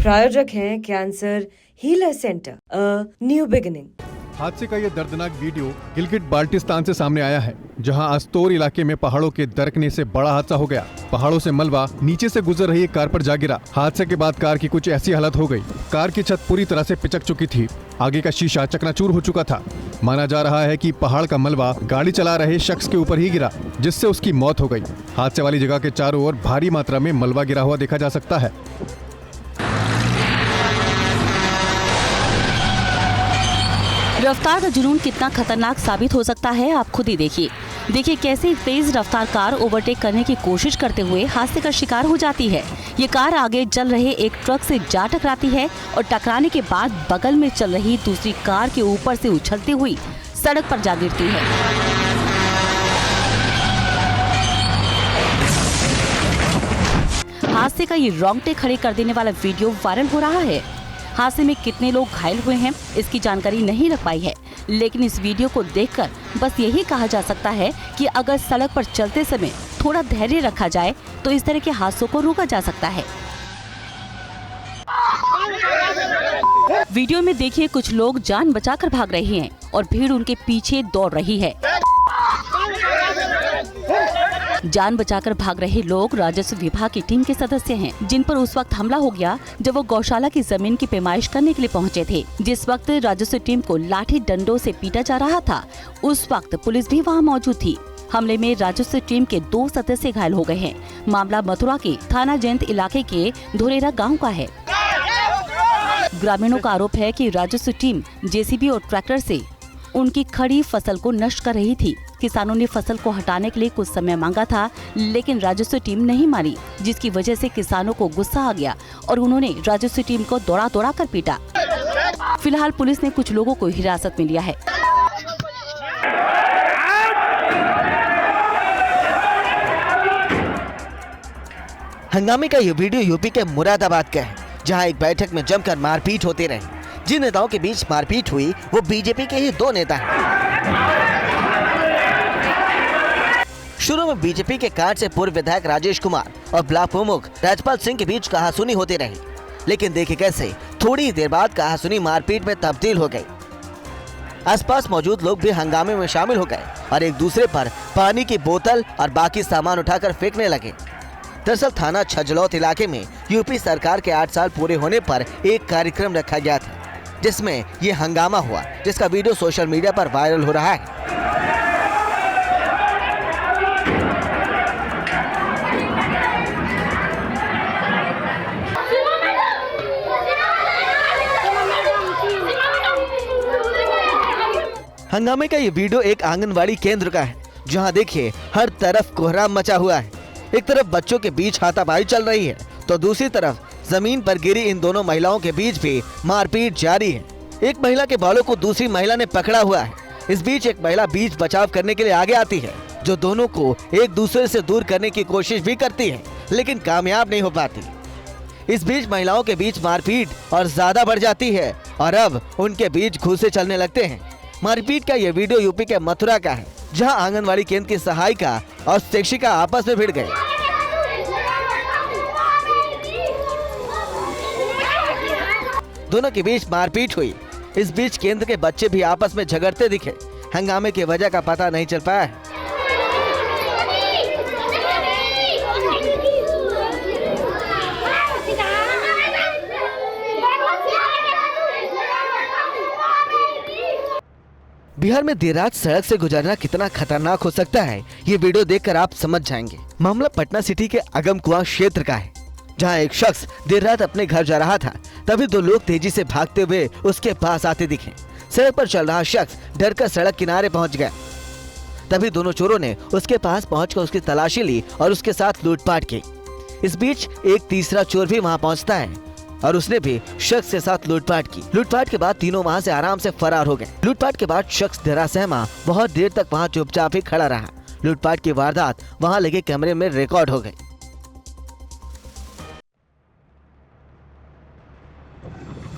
प्रायोजक हैं cancer healer centre, a new beginning. हादसे का ये दर्दनाक वीडियो गिलगिट बाल्टिस्तान से सामने आया है, जहां अस्तोर इलाके में पहाड़ों के दरकने से बड़ा हादसा हो गया। पहाड़ों से मलबा नीचे से गुजर रही एक कार पर जा गिरा। हादसे के बाद कार की कुछ ऐसी हालत हो गई, कार की छत पूरी तरह से पिचक चुकी थी। आगे का शीशा चकनाचूर हो चुका था। माना जा रहा है कि पहाड़ का मलबा गाड़ी चला रहे शख्स के ऊपर ही गिरा, जिससे उसकी मौत हो गई। हादसे वाली जगह के चारों ओर भारी मात्रा में मलबा गिरा हुआ देखा जा सकता है। रफ्तार का जुनून कितना खतरनाक साबित हो सकता है, आप खुद ही देखिए कैसे तेज रफ्तार कार ओवरटेक करने की कोशिश करते हुए हादसे का शिकार हो जाती है। ये कार आगे चल रहे एक ट्रक से जा टकराती है और टकराने के बाद बगल में चल रही दूसरी कार के ऊपर से उछलती हुई सड़क पर जा गिरती है। हादसे का ये रोंगटे खड़े कर देने वाला वीडियो वायरल हो रहा है। हादसे में कितने लोग घायल हुए हैं इसकी जानकारी नहीं रख पाई है, लेकिन इस वीडियो को देखकर बस यही कहा जा सकता है कि अगर सड़क पर चलते समय थोड़ा धैर्य रखा जाए तो इस तरह के हादसों को रोका जा सकता है। वीडियो में देखिए कुछ लोग जान बचाकर भाग रहे हैं और भीड़ उनके पीछे दौड़ रही है। जान बचाकर भाग रहे लोग राजस्व विभाग की टीम के सदस्य हैं, जिन पर उस वक्त हमला हो गया जब वो गौशाला की जमीन की पैमाइश करने के लिए पहुंचे थे। जिस वक्त राजस्व टीम को लाठी डंडों से पीटा जा रहा था, उस वक्त पुलिस भी वहां मौजूद थी। हमले में राजस्व टीम के 2 सदस्य घायल हो गए हैं। मामला मथुरा के थाना जयंत इलाके के धुरेरा गाँव का है। ग्रामीणों का आरोप है कि राजस्व टीम जेसीबी और ट्रैक्टर से उनकी खड़ी फसल को नष्ट कर रही थी। किसानों ने फसल को हटाने के लिए कुछ समय मांगा था, लेकिन राजस्व टीम नहीं मानी, जिसकी वजह से किसानों को गुस्सा आ गया और उन्होंने राजस्व टीम को दौड़ा कर पीटा। फिलहाल पुलिस ने कुछ लोगों को हिरासत में लिया है। हंगामे का ये वीडियो यूपी के मुरादाबाद का है, जहां एक बैठक में जमकर मारपीट होते रहे। जिन नेताओं के बीच मारपीट हुई वो बीजेपी के ही 2 नेता हैं। शुरू में बीजेपी के कार्ड से पूर्व विधायक राजेश कुमार और ब्लॉक प्रमुख राजपाल सिंह के बीच कहासुनी होती रही, लेकिन देखिए कैसे थोड़ी देर बाद कहासुनी मारपीट में तब्दील हो गई। आसपास मौजूद लोग भी हंगामे में शामिल हो गए और एक दूसरे पर पानी की बोतल और बाकी सामान उठाकर फेंकने लगे। दरअसल थाना छजलौत इलाके में यूपी सरकार के 8 साल पूरे होने पर एक कार्यक्रम रखा गया था, जिसमें ये हंगामा हुआ, जिसका वीडियो सोशल मीडिया पर वायरल हो रहा है। हंगामे का ये वीडियो एक आंगनवाड़ी केंद्र का है, जहां देखिए हर तरफ कोहराम मचा हुआ है। एक तरफ बच्चों के बीच हाथापाई चल रही है, तो दूसरी तरफ जमीन पर गिरी इन दोनों महिलाओं के बीच भी मारपीट जारी है। एक महिला के बालों को दूसरी महिला ने पकड़ा हुआ है। इस बीच एक महिला बीच बचाव करने के लिए आगे आती है, जो दोनों को एक दूसरे से दूर करने की कोशिश भी करती है, लेकिन कामयाब नहीं हो पाती। इस बीच महिलाओं के बीच मारपीट और ज्यादा बढ़ जाती है और अब उनके बीच घूंसे चलने लगते हैं। मारपीट का यह वीडियो यूपी के मथुरा का है, जहां आंगनवाड़ी केंद्र की सहायिका और शिक्षिका आपस में भिड़ गए। दोनों के बीच मारपीट हुई। इस बीच केंद्र के बच्चे भी आपस में झगड़ते दिखे। हंगामे की वजह का पता नहीं चल पाया है। बिहार में देर रात सड़क से गुजरना कितना खतरनाक हो सकता है, ये वीडियो देखकर आप समझ जाएंगे। मामला पटना सिटी के अगमकुआं क्षेत्र का है, जहां एक शख्स देर रात अपने घर जा रहा था, तभी 2 लोग तेजी से भागते हुए उसके पास आते दिखे। सड़क पर चल रहा शख्स डर कर सड़क किनारे पहुंच गया। तभी दोनों चोरों ने उसके पास पहुंचकर उसकी तलाशी ली और उसके साथ लूटपाट की। इस बीच एक तीसरा चोर भी वहां पहुंचता है और उसने भी शख्स के साथ लूटपाट की। लूटपाट के बाद तीनों वहां से आराम से फरार हो गए। लूटपाट के बाद शख्स डरा सहमा बहुत देर तक वहां चुपचाप ही खड़ा रहा। लूटपाट की वारदात वहां लगे कैमरे में रिकॉर्ड हो गई।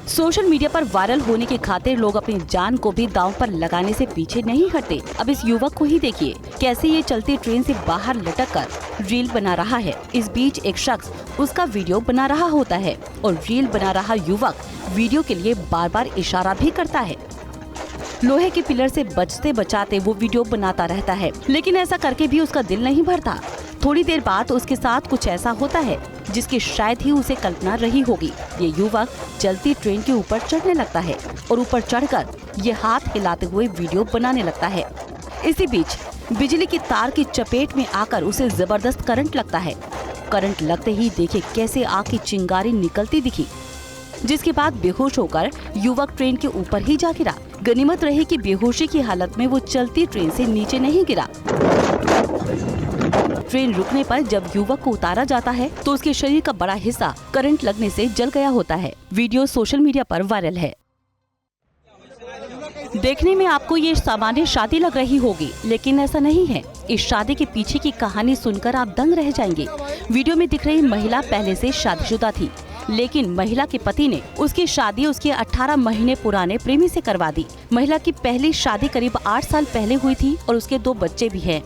सोशल मीडिया पर वायरल होने की खातिर लोग अपनी जान को भी दांव पर लगाने से पीछे नहीं हटते। अब इस युवक को ही देखिए कैसे ये चलती ट्रेन से बाहर लटक कर रील बना रहा है। इस बीच एक शख्स उसका वीडियो बना रहा होता है और रील बना रहा युवक वीडियो के लिए बार बार इशारा भी करता है। लोहे के पिलर से बचते बचाते वो वीडियो बनाता रहता है, लेकिन ऐसा करके भी उसका दिल नहीं भरता। थोड़ी देर बाद उसके साथ कुछ ऐसा होता है जिसकी शायद ही उसे कल्पना रही होगी। ये युवक चलती ट्रेन के ऊपर चढ़ने लगता है और ऊपर चढ़कर ये हाथ हिलाते हुए वीडियो बनाने लगता है। इसी बीच बिजली की तार की चपेट में आकर उसे जबरदस्त करंट लगता है। करंट लगते ही देखिए कैसे आग की चिंगारी निकलती दिखी, जिसके बाद बेहोश होकर युवक ट्रेन के ऊपर ही जा गिरा। गनीमत रही कि बेहोशी की हालत में वो चलती ट्रेन से नीचे नहीं गिरा। ट्रेन रुकने पर जब युवक को उतारा जाता है तो उसके शरीर का बड़ा हिस्सा करंट लगने से जल गया होता है। वीडियो सोशल मीडिया पर वायरल है। देखने में आपको ये सामान्य शादी लग रही होगी, लेकिन ऐसा नहीं है। इस शादी के पीछे की कहानी सुनकर आप दंग रह जाएंगे। वीडियो में दिख रही महिला पहले से शादीशुदा थी, लेकिन महिला के पति ने उसकी शादी उसके 18 महीने पुराने प्रेमी से करवा दी। महिला की पहली शादी करीब 8 साल पहले हुई थी और उसके 2 बच्चे भी हैं।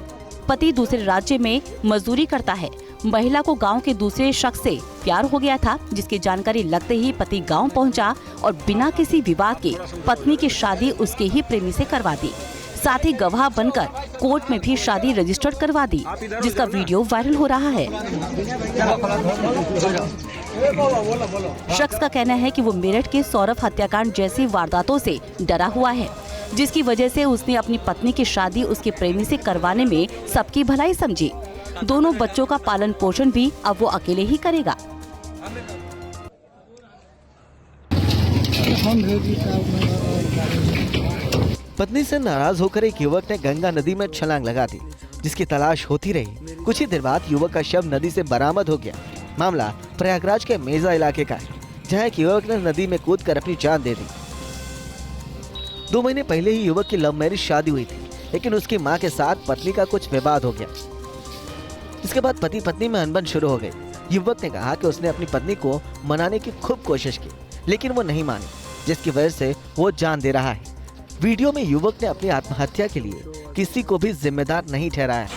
पति दूसरे राज्य में मजदूरी करता है। महिला को गांव के दूसरे शख्स से प्यार हो गया था, जिसकी जानकारी लगते ही पति गांव पहुंचा और बिना किसी विवाद के पत्नी की शादी उसके ही प्रेमी से करवा दी। साथ ही गवाह बनकर कोर्ट में भी शादी रजिस्टर्ड करवा दी, जिसका वीडियो वायरल हो रहा है। शख्स का कहना है कि वो मेरठ के सौरभ हत्याकांड जैसी वारदातों से डरा हुआ है, जिसकी वजह से उसने अपनी पत्नी की शादी उसके प्रेमी से करवाने में सबकी भलाई समझी। दोनों बच्चों का पालन पोषण भी अब वो अकेले ही करेगा। पत्नी से नाराज होकर एक युवक ने गंगा नदी में छलांग लगा दी, जिसकी तलाश होती रही। कुछ ही देर बाद युवक का शव नदी से बरामद हो गया। मामला प्रयागराज के मेजा इलाके का है, जहां एक युवक ने नदी में कूदकर अपनी जान दे दी। 2 महीने पहले ही युवक की लव मैरिज शादी हुई थी, लेकिन उसकी मां के साथ पत्नी का कुछ विवाद हो गया। इसके बाद पति पत्नी में अनबन शुरू हो गई। युवक ने कहा कि उसने अपनी पत्नी को मनाने की खूब कोशिश की, लेकिन वो नहीं मानी, जिसकी वजह से वो जान दे रहा है। वीडियो में युवक ने अपनी आत्महत्या के लिए किसी को भी जिम्मेदार नहीं ठहराया।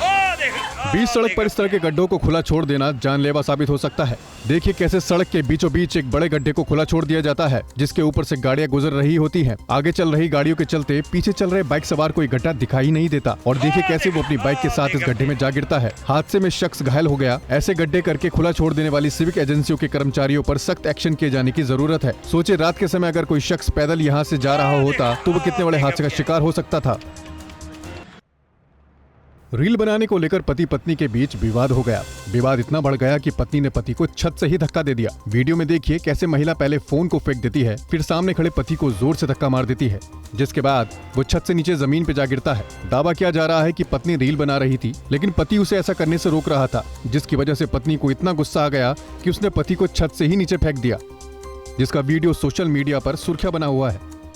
बीच सड़क पर इस तरह के गड्ढों को खुला छोड़ देना जानलेवा साबित हो सकता है। देखिए कैसे सड़क के बीचों बीच एक बड़े गड्ढे को खुला छोड़ दिया जाता है, जिसके ऊपर से गाड़ियां गुजर रही होती हैं। आगे चल रही गाड़ियों के चलते पीछे चल रहे बाइक सवार को गड्ढा दिखाई नहीं देता और देखिए कैसे वो अपनी बाइक के साथ इस गड्ढे में जा गिरता है। हादसे में शख्स घायल हो गया। ऐसे गड्ढे करके खुला छोड़ देने वाली सिविक एजेंसियों के कर्मचारियों पर सख्त एक्शन किए जाने की जरूरत है। सोचिए रात के समय अगर कोई शख्स पैदल यहाँ से जा रहा होता तो वो कितने बड़े हादसे का शिकार हो सकता था। रील बनाने को लेकर पति पत्नी के बीच विवाद हो गया। विवाद इतना बढ़ गया कि पत्नी ने पति को छत से ही धक्का दे दिया। वीडियो में देखिए कैसे महिला पहले फोन को फेंक देती है, फिर सामने खड़े पति को जोर से धक्का मार देती है, जिसके बाद वो छत से नीचे जमीन पे जा गिरता है। दावा किया जा रहा है कि पत्नी रील बना रही थी, लेकिन पति उसे ऐसा करने से रोक रहा था, जिसकी वजह से पत्नी को इतना गुस्सा आ गया कि उसने पति को छत से ही नीचे फेंक दिया, जिसका वीडियो सोशल मीडिया पर सुर्खियां बना हुआ है।